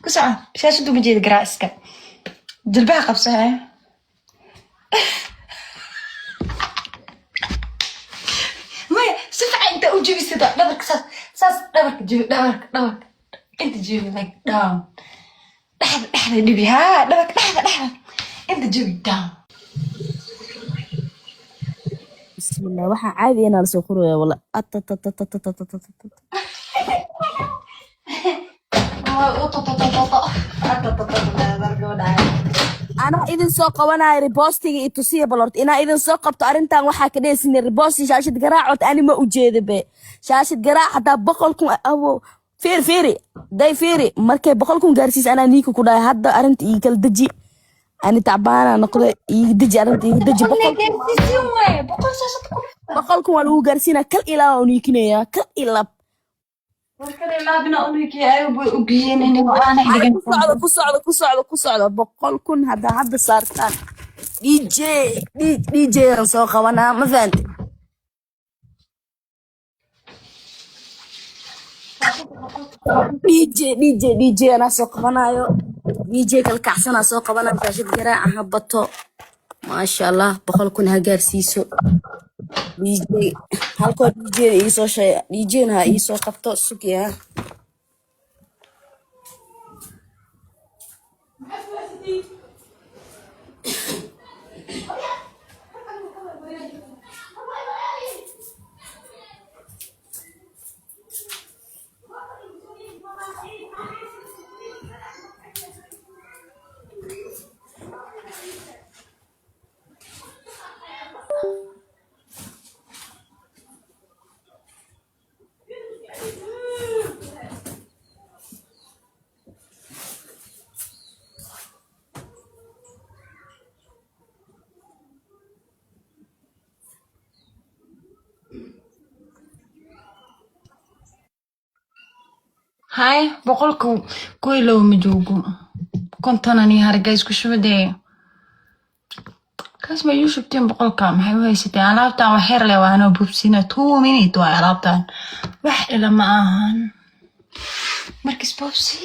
كسعة شاشة وجيد قراسك جلبها قبسها ما سفع انت وجيبي سدا دبرك ساس دبرك جيبي دبرك انت جيبي لك داون لحظة دبي ها دبرك لحظة انت جيبي داون بسم الله waxaa caadi inaan la soo qoraya wala ana idin soo qabanaya repostiga i tusiya balort ina idin soo qabto arintan waxaa ka dheesinay reposti shaashad garaacot ani ma u jeeda be shaashad garaac hadaa boqolkun abo fiiri day fiiri markay boqolkun gaarsiis anaa niika ku dhahay hadda arinta ii kala deji ani tacbaana noqday ii deji arinta ii deji boqolkun waa lagu gaarsiinaa kal ilaa waa niikinaya kal ilaab ku socdo boqolkun hadaa hadda saartaan dj aan soo qabanaa ma fahanti dj anaa soo qabanayo dj kalkacsanaa soo qabanayo shaashad garaaca ha bato maasha allah boqolkun ha gaarsiiso dj halkoo dj iisoo sheega djna ha iisoo qabto sugiya هاي بقولكم كويلو مجوجو كنت أنا نهار جايز كشو بدي كاس ما يوشبتين بقولكم هاي وهي ستي علابتا وحير لي وانا بوبسينا 2 minute واي علابتا وحي لما آهن مركز بوبسي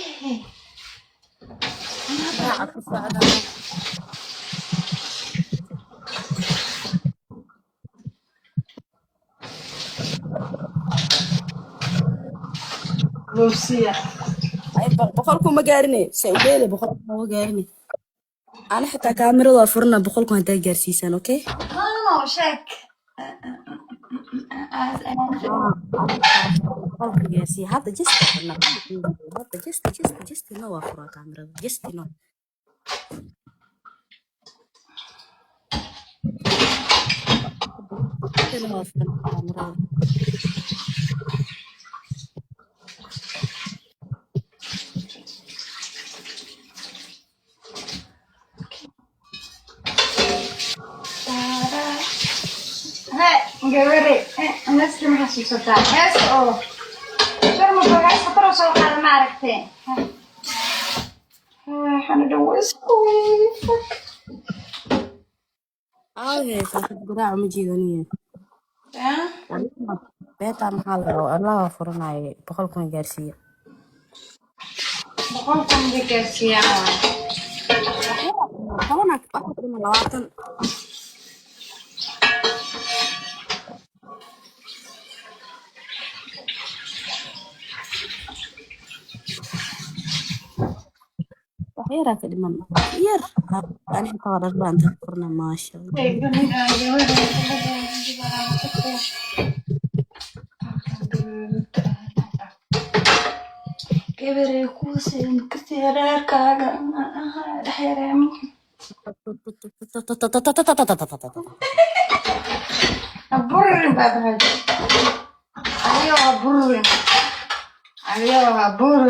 بوبسي boqolkun ma gaarinay say uleele boqolkun ma gaarinay ana xitaa kaamirada waa furana boqolkun hadaa gaarsiisaan okay شك boqolkun gaarsiiya hadda just no waa furaa kaamirada just no waa furaa kaamirada جواري الناس اللي محسوسة ناس شرم بقى خطر وصوت على معركتين حندوس shaashad garaaca ma jeedaniye beeta maxaa la allah furanaaye boqolkun gaarsiiya بقولكم ديك السيارة tobanak waxa dhima 20 waxyaraa ka dhiman yar ani xitaa waa dharbaa inta furna maasha allah كبري كوسين كثير كاغا دحيرام برر باب هذا ايوه برر ايوه برر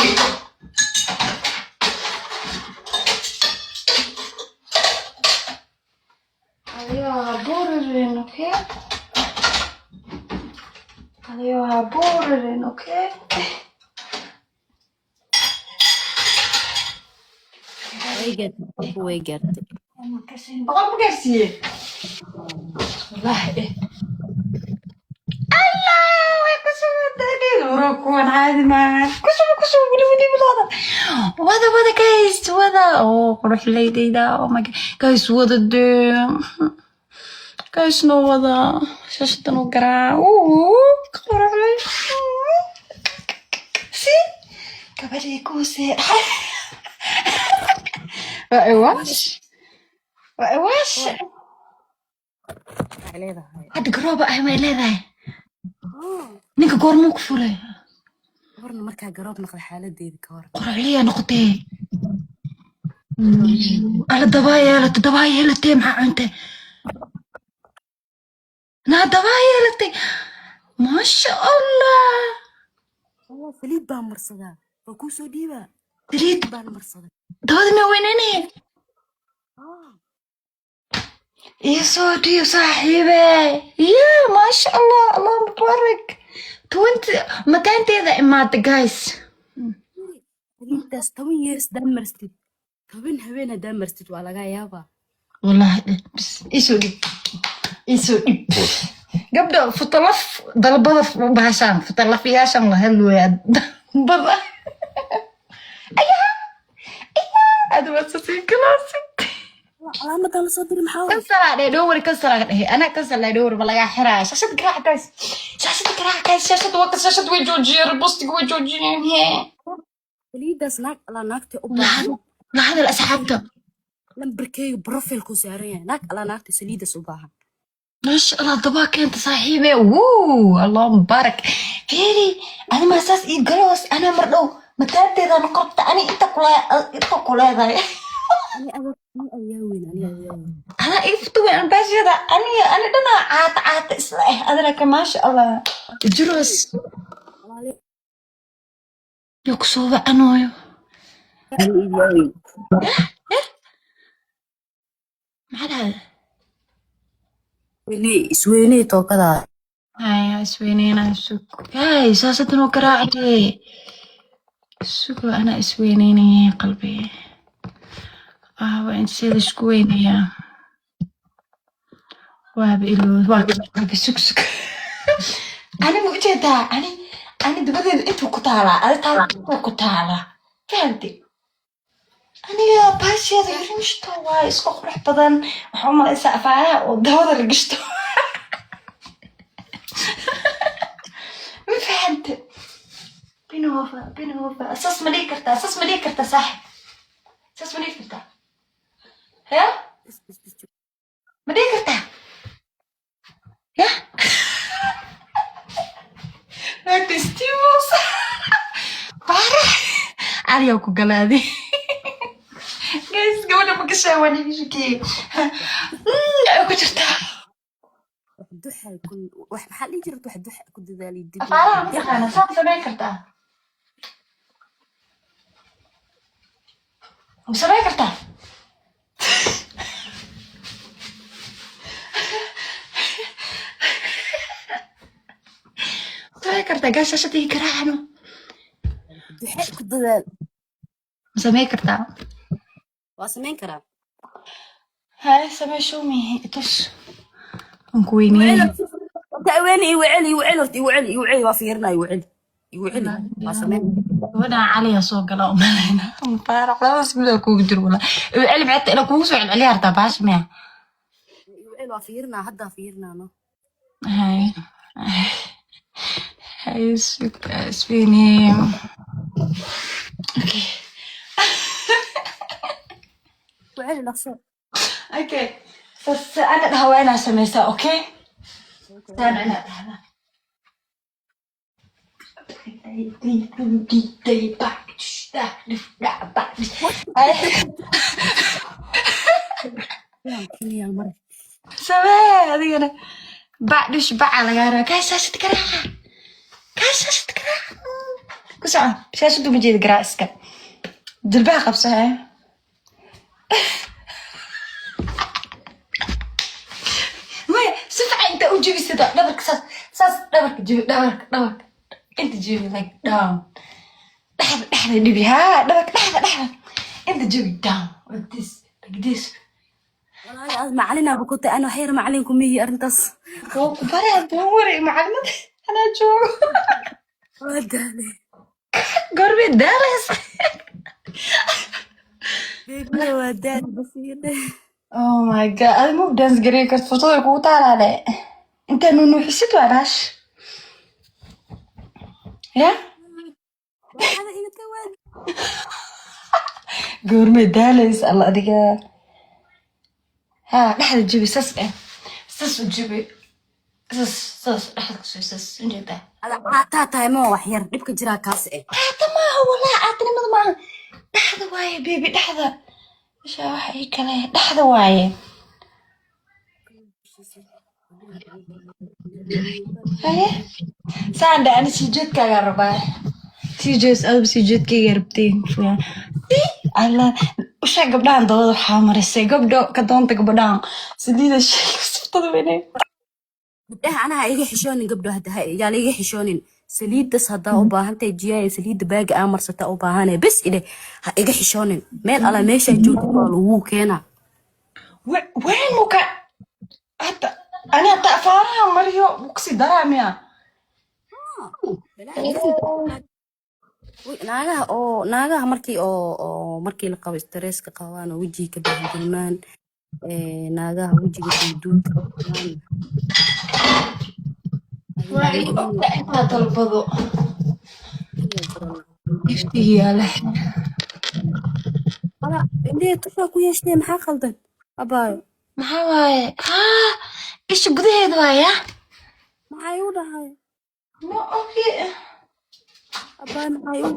ايوه برر اوكي ايوه برر اوكي way gaartay بقول مكسيه والله الله كسو الدليل وراكم عادي ما كسو ولي بلاده wada guys wada qurux leydayda oh my god guys wada guys no wada shashada no garaa qurux ley si gabadhii kuuse waawash hadda garooba ah may leedahay ninka goormuu ku fulay horna markaa garoob noqda xaaladeeda ka hor qoracliya noqotee ala dabaa yeelatee maxaa cunte naa dabaa yeelatay maasha allah saliid baa marsadaa oo kuu soo dhiibaa saliid baan marsaday dabada ma weynanee iyo soo dhiib saaxiibe ya maasha allah allah mubarak 20 mataanteeda imaada guys saliidaas 10 years daa marstid 10 habeen hadaa marstid waa laga yaabaa wallahi bs isoo dhib gabdha futalaf dalbada bahashaan futalafyaashan la hadlooyaa bada ayaa adwasasi classic calaamadan la soo diri maxaa kansalaadhe dhowri kansalaga dhehe anaa kansalaadhe dhowri ma lagaa xiraaya shashad garaac guys shashad waa shashad way joojiyeen bostiga way joojiyeen saliidaas naagta u baahan la hadal asxaabta lambarkeeyu profilku saaran yahay naagta saliidaas u baahan maasha allah dabaa keenta saaxiibe allah mubarak fiiri ani maasaas ii galoos anaa mar dhow mataanteeda noqorta ani inta kuleedahay أنا إفتوى أنا باشرة أنا دنا عات إسلاح أنا كما شاء الله جروس يكسوه أنويو ما هذا سويني تو كذا هاي سويني أنا سوق هاي ساسة نوكراعي سوق أنا سوينيني قلبي وين سيدش كوينيا وابي سكسك أنا موجودة أنا دبدي أنتو كتالا أنا تعال كتالا فهمتي أنا يا باشا هذا يرنشتو ويسقط روح بدن وحوم السقفة والدهور رجشتو ما فهمت بينوفا أساس مليكرتا صح أساس مليكرتا يا مليكرتا يا تستيوس بارح عليكم قلادي جايز قولوا بكشاوني بيجيكي كنت الدحى يكون واحد محل يجرب واحد الدحى كنت ذالي الدنيا أفعلها أنا صار سماكرتا وسماكرتا سماكرتا قال شاشتي كراعنو الدحى كنت ذال سماكرتا واسمين كرام هاي سمي شومي تش انكويني وين يوعلي وافيرنا يوعلي واسمين وانا عليها سوق لا امالنا مفارق لا بس بلا كوك جر ولا علي بعت انا كوك سوق عليها رتا باش ما يوعلي وافيرنا هدا فيرنا انا هاي سوق اسفيني اوكي وعلي نفسه اوكي بس انا الهواء سميسه اوكي انا سماه هذه انا بعدش بقى على جارة كاسة كراعة كسعة شاشة مجيد قراءسك دلبها خبصها انت وجيبي سدا دبرك ساس دبرك جيبي دبرك انت جيبي لايك داون دحر دبي ها دبرك دحر انت جيبي داون like this والله معلنا بكنت انا حير معلنكم هي ارنتس برا دوري معلمة انا جو ودالي قربي دارس داد بس يده oh my god هذا مو دانس قري كرت فوتو يقول تعالى انت نونو حسيت وعلاش يا هذا إيه كمان قورمي داليس الله اديك ها لحد تجيبي سس سس وتجيبي سس لحد سس انجدا هذا عطاها ما وحير دبك جرا كاس إيه هذا ما هو لا عطني ما لحظة وايه بيبي لحظة ايش اي كلام لحظة وايه هاي ساندة انا سجدت كغربا سجدت او سجدت كغربتين شوية على وش قبلان ضوء حامر السي قبل كدونت قبلان سديد الشيء صفطة بيني gabdhaha anaha iga xishoonin gabdho hadda yaa la iga xishoonin saliidas haddaa u baahantay jiyaaya saliida baaga aa marsata u baahanay bes idhe ha iga xishoonin meel ala meeshaa joogta baa lagu keenaa وين موكا حتى انا طفاها مريو بوكسي دراميا naagaha markii la qabo stresska qabaan oo wejiga ka bahadilmaan naagaha wejiga duuduubka qabaan انت طلبضو يفتي يا له ala indhee tufaa ku yeeshtee maxaa khaldan abaayo maxaa waaye haa isha gudaheeda waaya maxay u dhahay ma ogi abaayo maxay u